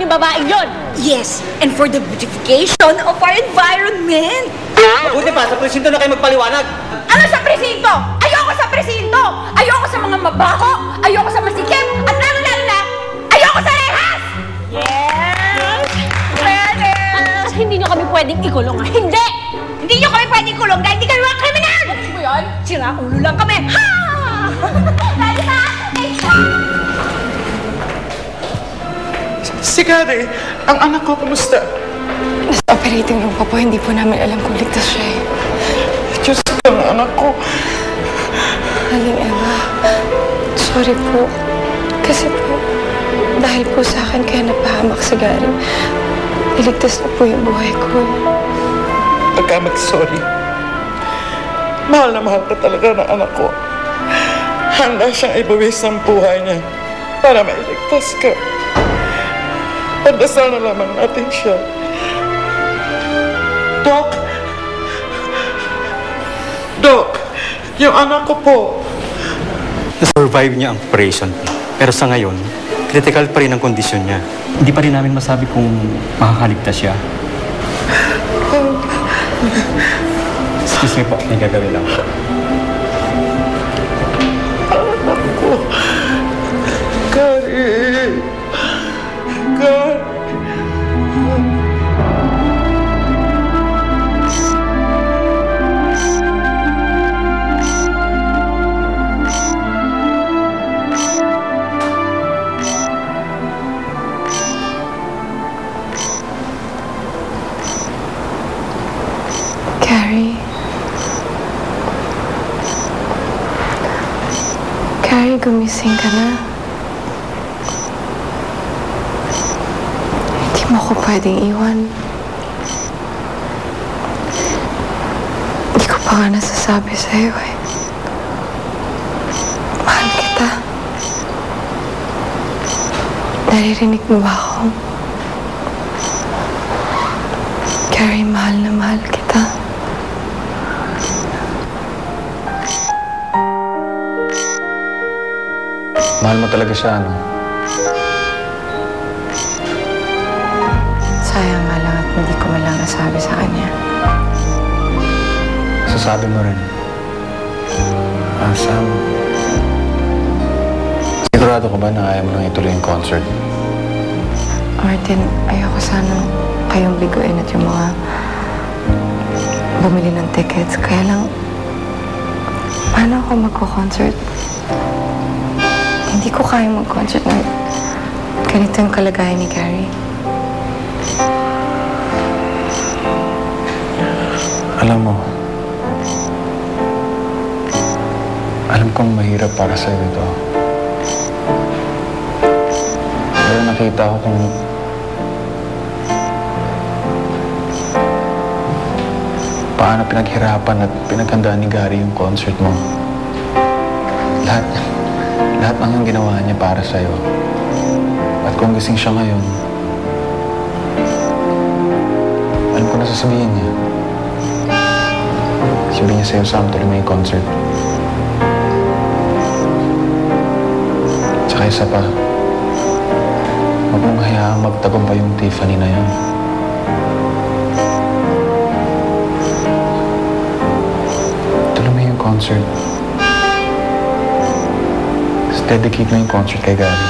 yung babaeng yun! Yes, and for the beautification of our environment. Mabuti pa, sa presinto na kayo magpaliwanag. Ano sa presinto? Ayoko sa presinto! Ayoko sa mga mabaho! Ayoko sa masikip! At lalo-lalo na, ayoko sa rehas! Yes! Pwede! At hindi nyo kami pwedeng ikulong, ha? Hindi! Hindi nyo kami pwedeng kulong dahil hindi kami mga kriminal! Ano mo yun? Sira ulo lang kami! Ha! Dahil sa Si Gary, ang anak ko, kumusta? Nasa operating room pa po, hindi po namin alam kung ligtas siya eh. Diyos ko, ang anak ko. Aling Eva, sorry po. Kasi po, dahil po sa akin kaya napahamak si Gary. Iligtas na po yung buhay ko. Huwag ka mag-sorry. Mahal na mahal ka talaga ng anak ko. Handa siyang ibuwis ang buhay niya para mailigtas ka. Pandasal na lamang natin siya. Doc! Doc! Yung anak ko po. Na-survive niya ang operation. Pero sa ngayon, critical pa rin ang kondisyon niya. Hindi pa rin namin masabi kung makakaligtas siya. Excuse me po, may gagawin lang. Anak ko. Gary. Gary. Carrie, gumising ka na. Hindi mo ko pwedeng iwan. Hindi ko pa nga nasasabi sa'yo eh. Mahal kita. Naririnig mo ba ako? Carrie, mahal na mahal kita. Mahal mo talaga siya, ano? Sayang nga lang at hindi ko man lang nasabi sa kanya. Sasabi mo rin. Sam, sigurado ka ba na ayaw mo nang ituloy yung concert? Martin, ayoko sanang kayong biguin at yung mga bumili ng tickets. Kaya lang, paano ako magko-concert? Hindi ko kayang mag-concert na ganito yung kalagayan ni Gary. Alam mo, alam kong mahirap para sa'yo ito. Pero nakita ko kung paano pinaghirapan at pinaghandaan ni Gary yung concert mo. Lahat ng yung ginawa niya para sa'yo. At kung gising siya ngayon, alam ko na sasabihin niya. Sabihin niya sa'yo, Sam, tuloy mo yung concert. Tsaka isa pa, huwag mong hayaang magtagumpay yung Tiffany na yun. Tuloy mo yung concert. Dedicate mo yung concert kay Gary.